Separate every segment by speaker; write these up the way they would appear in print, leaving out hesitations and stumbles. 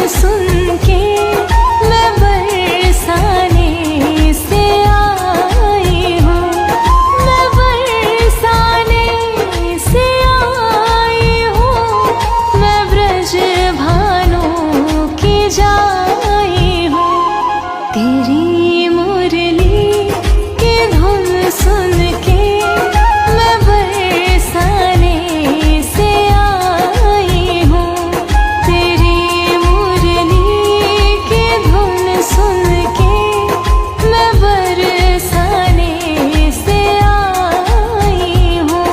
Speaker 1: सुन के मैं बरसाने से आई हूँ, मैं बरसाने से आई हूँ, मैं ब्रज भानु की जाई हूँ। तेरी मुरली की धुन सुन के मैं बरसाने से आई हूँ, तेरी मुरली की धुन सुन के मैं बरसाने से आई हूँ।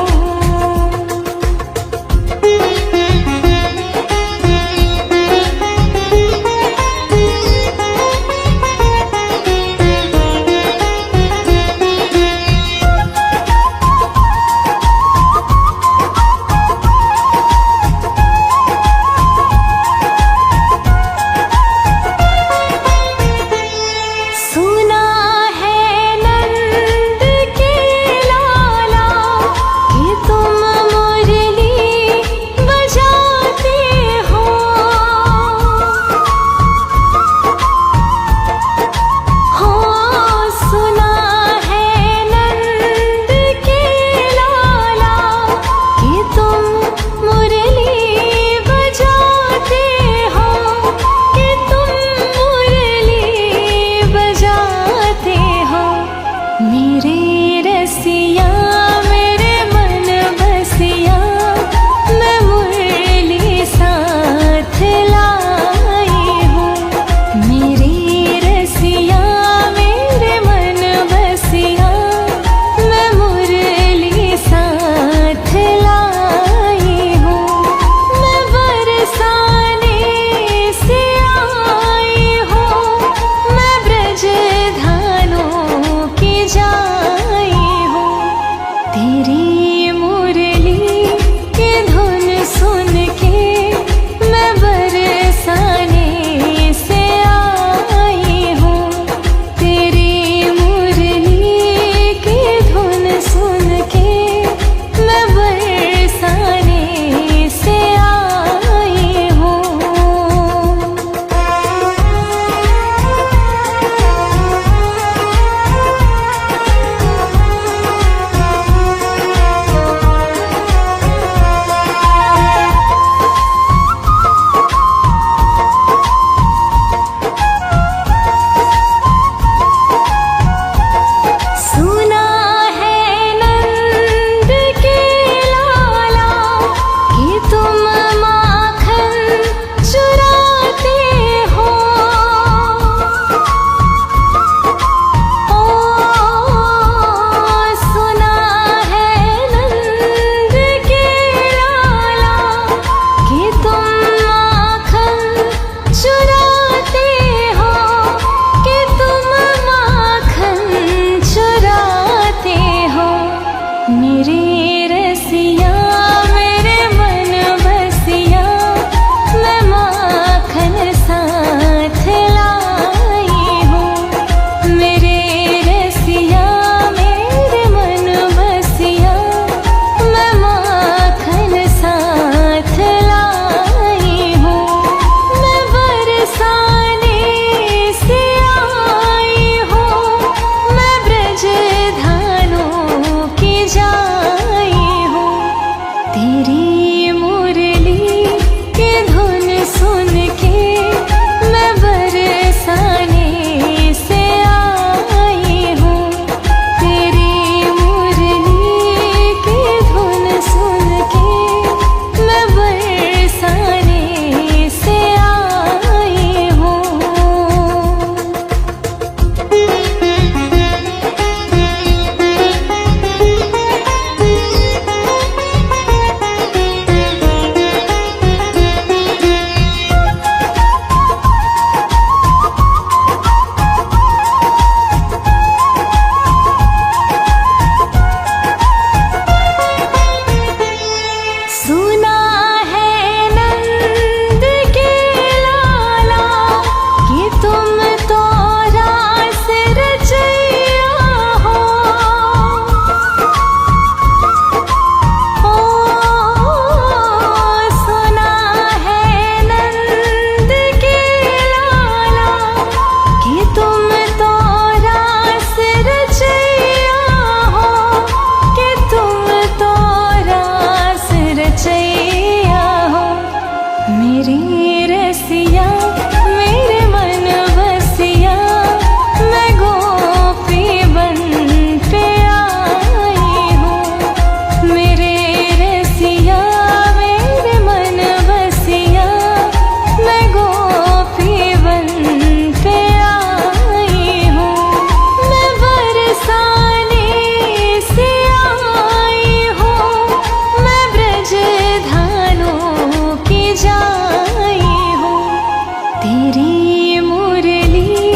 Speaker 1: तेरी मुरली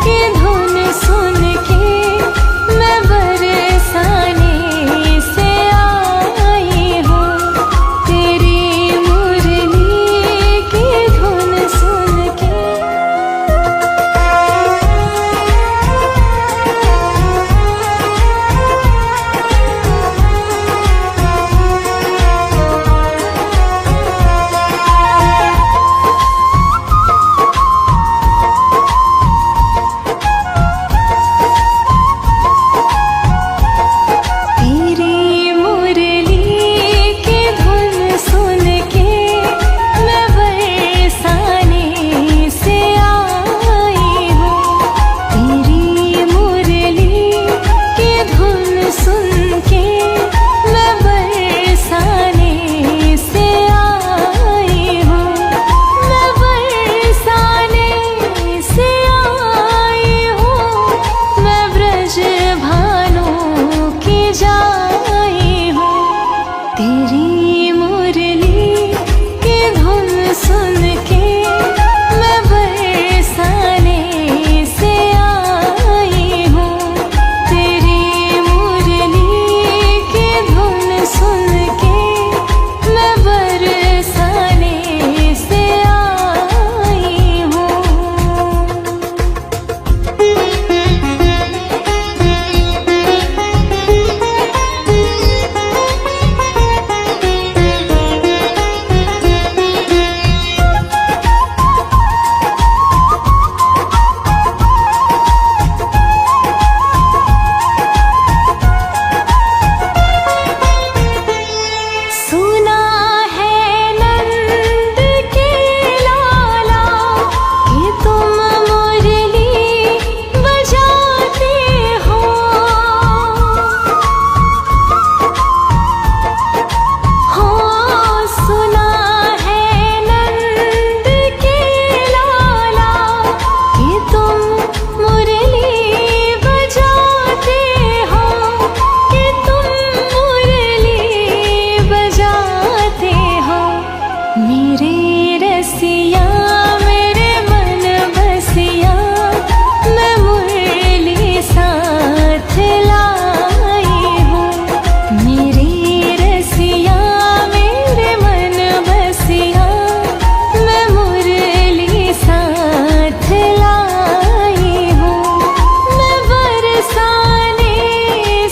Speaker 1: की धुन सुन के मैं बरसाने से आई हूँ। तेरी मुरली की धुन सुन के। तेरी मुरली की धुन सुन के मैं बरसाने से आई हूँ। तेरी मुरली की धुन सुन के मैं बरसाने से आई हूँ। मैं बरसाने से आई हूँ। मैं ब्रज भानु की जाई हूँ। तेरी मुरली की धुन सुन के मैं बरसाने से आई हूँ। तेरी मुरली की धुन सुन के मैं बरसाने से आई हूँ। सुना है नंद के लाला कि तुम मुरली बजाते हो। सुना है नंद के लाला कि तुम मुरली बजाते हो। कि तुम मुरली बजाते हो। मेरे रसिया मेरे मन बसिया मैं मुरली साथ लाई हूँ। मेरे रसिया मेरे मन बसिया मैं मुरली साथ लाई हूँ। मैं बरसाने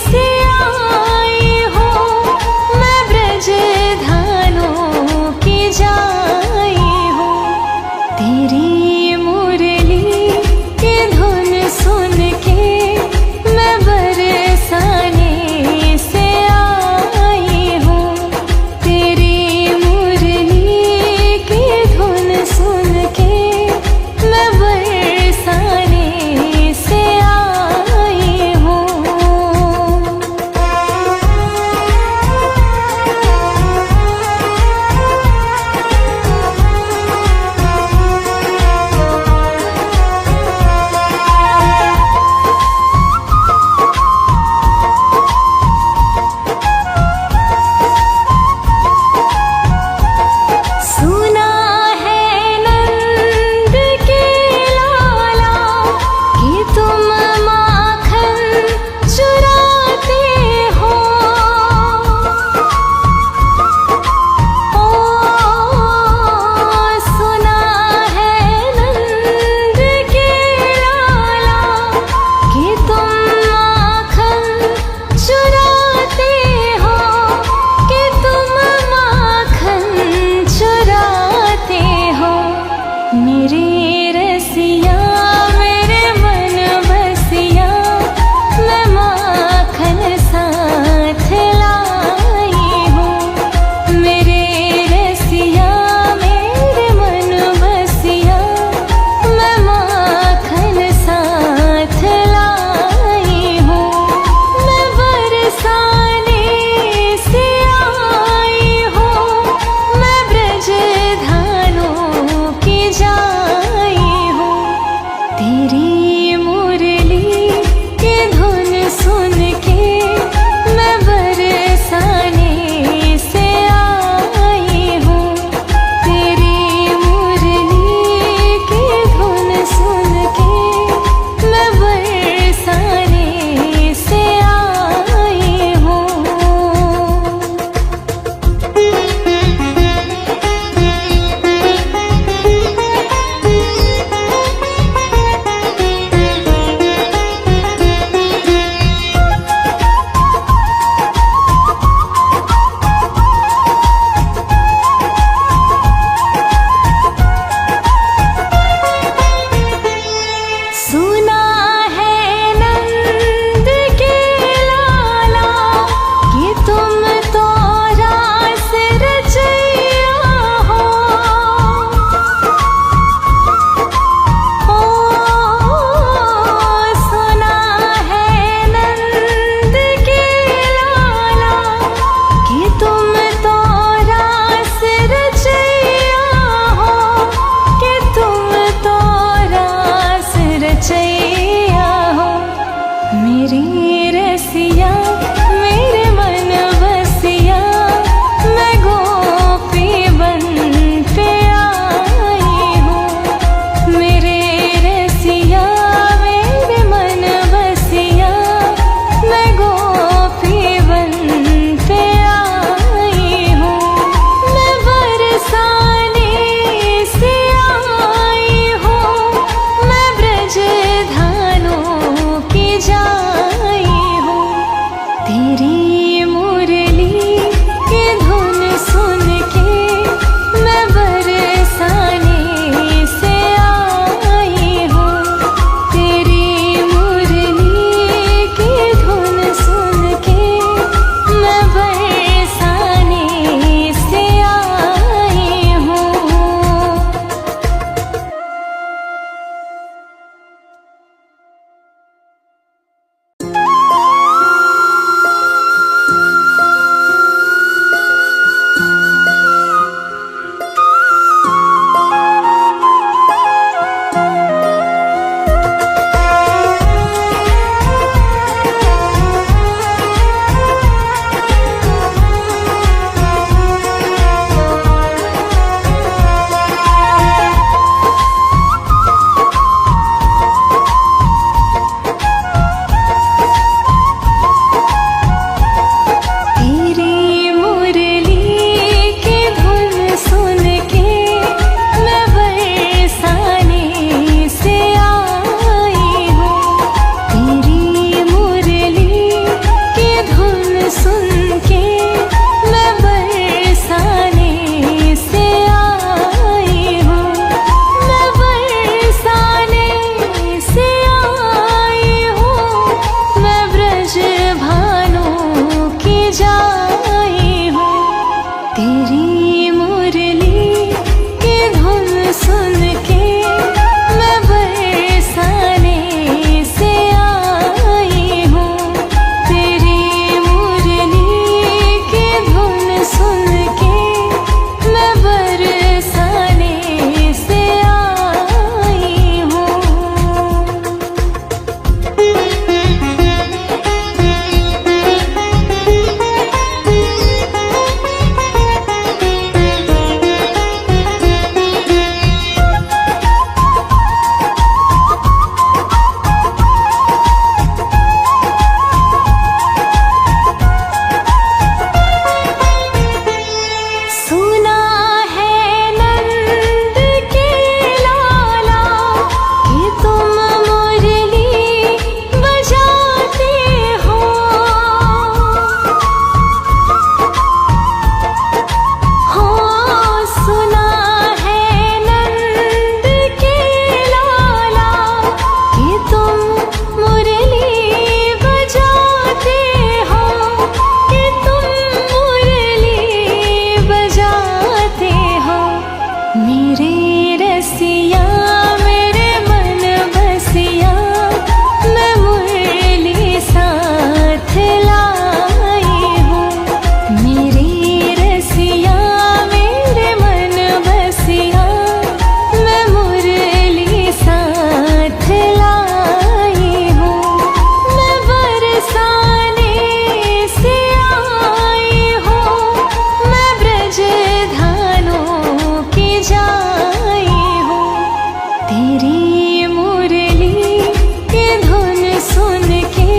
Speaker 1: से आई हूँ। मैं ब्रज धानु की जाई हूँ। तेरी मुरली की धुन सुन के मैं बरसाने से आई हूँ। तेरी मुरली की धुन सुन के मैं बरसाने से आई हूँ। तेरी मुरली की धुन सुन के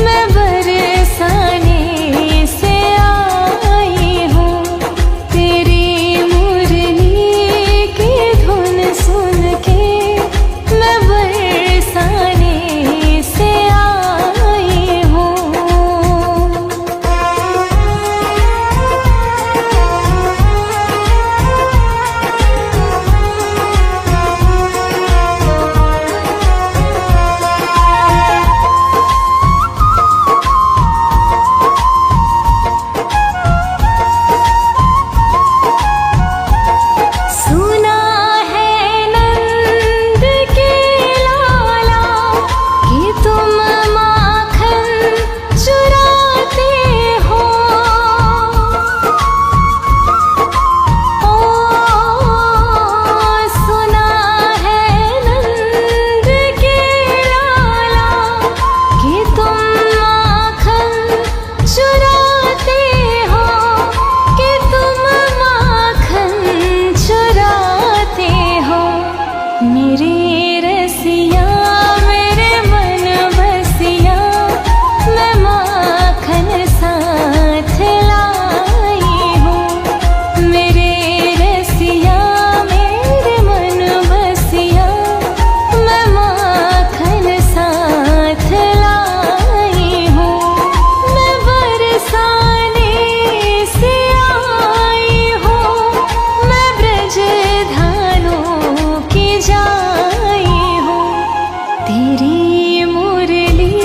Speaker 1: मैं बरसाने से आई हूँ। तेरी मुरली की धुन सुन के मैं बरसाने से आई हूँ। सुना है नंद के लाला कि तुम माखन चुराते हो। सुना है नंद के लाला कि तुम माखन चुराते हो, कि तुम माखन चुराते हो। मेरे रसिया मेरे मन बसिया मैं माखन साथ लाई हूँ। मेरे रसिया मेरे मन बसिया मैं माखन साथ लाई हूँ। मैं बरसाने से आई हूँ, मैं ब्रज धानों की जाई हूँ। तेरी मुरली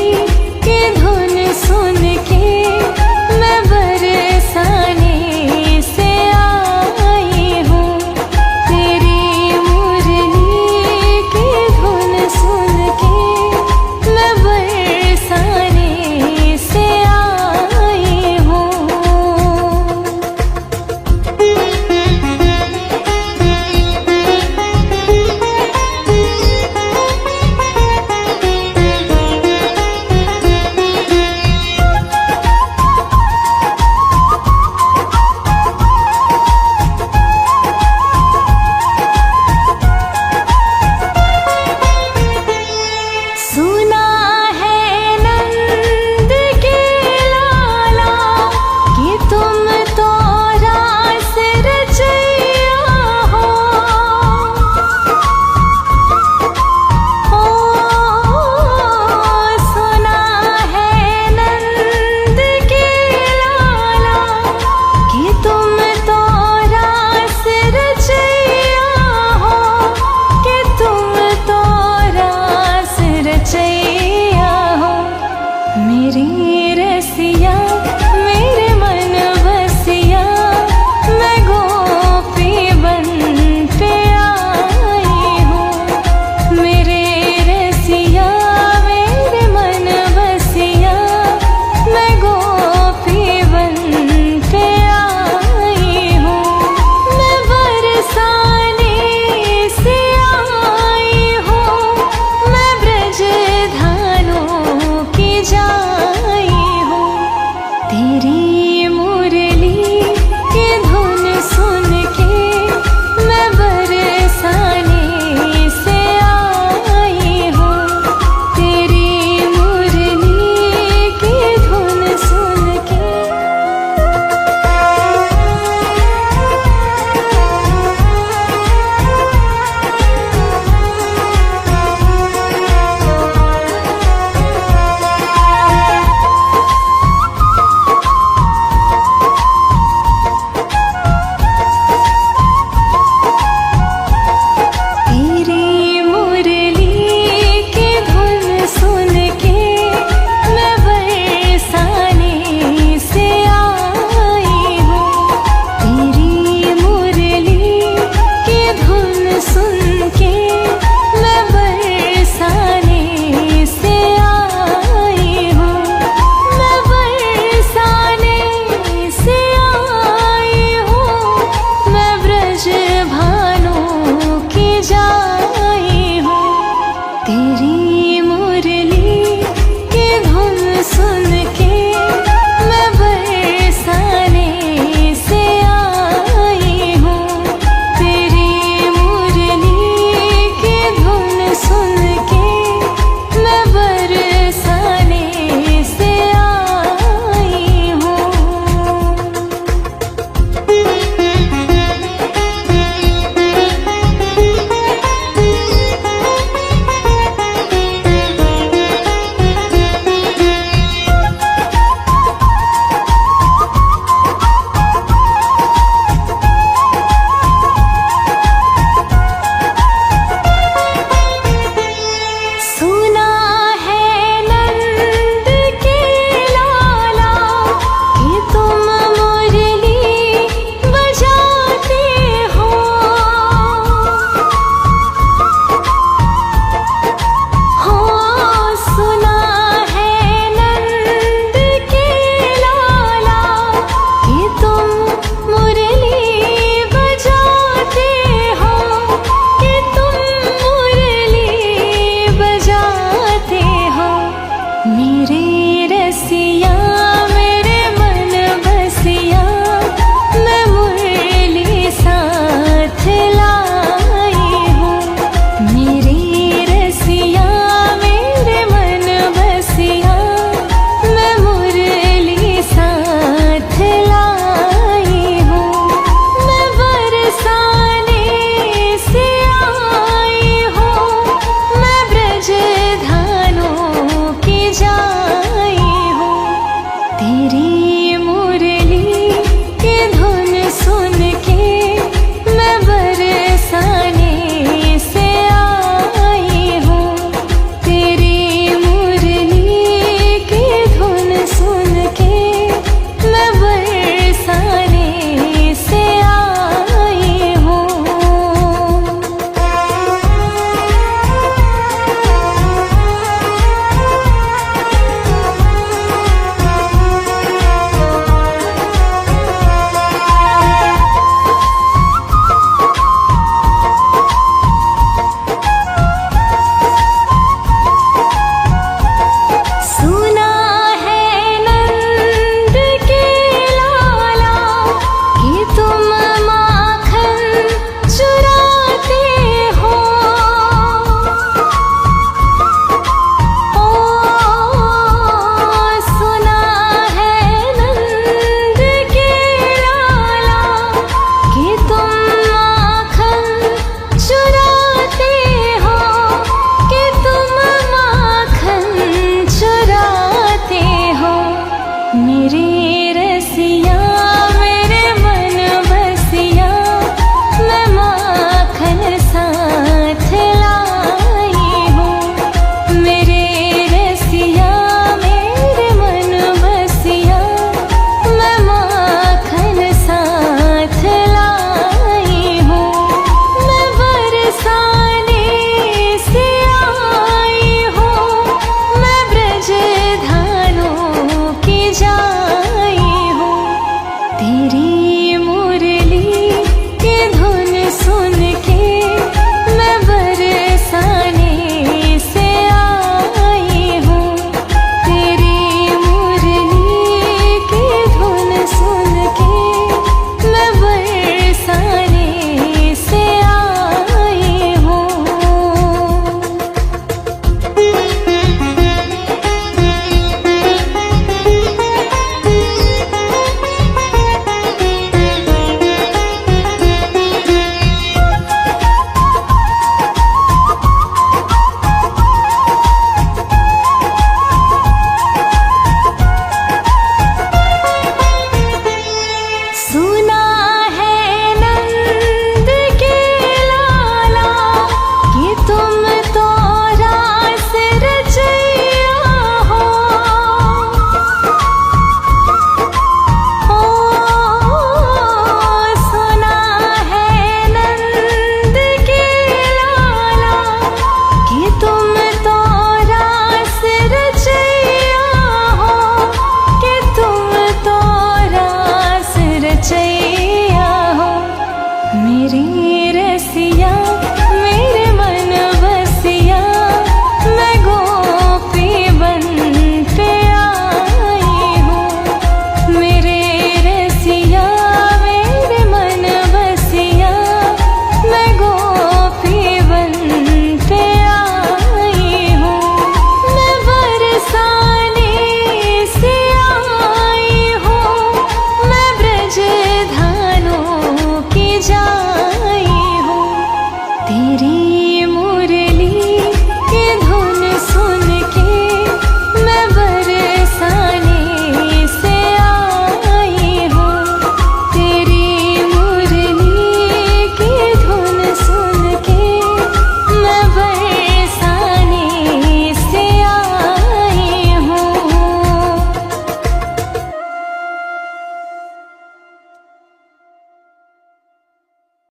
Speaker 1: की धुन सुन के मैं बरसाने से आई हूँ। तेरी मुरली की धुन सुन के मैं बरसाने से आई हूँ। सुना है नंद के लाला कि तुम तो रास रचैया हो। सुना है नंद के लाला कि तुम तो रास रचैया हो, कि तुम तो रास रचैया हो। मेरे रसिया मेरे मन बसिया मैं गोपी बन पे आई हूँ। मेरे रसिया मेरे मन बसिया मैं गोपी बन पे आई हूँ। मैं बरसाने से आई हूँ, मैं ब्रज धानों की जाई हूँ। तेरी मुरली की धुन सुन के मैं बरसाने से आई हूँ। तेरी मुरली की धुन सुन के तेरी मुरली की धुन सुन के मैं बरसाने से आई हूँ। तेरी मुरली की धुन सुन के मैं बरसाने से आई हूँ। मैं बरसाने से आई हूँ, मैं ब्रज भानों की जाई हूँ। तेरी मुरली की धुन सुन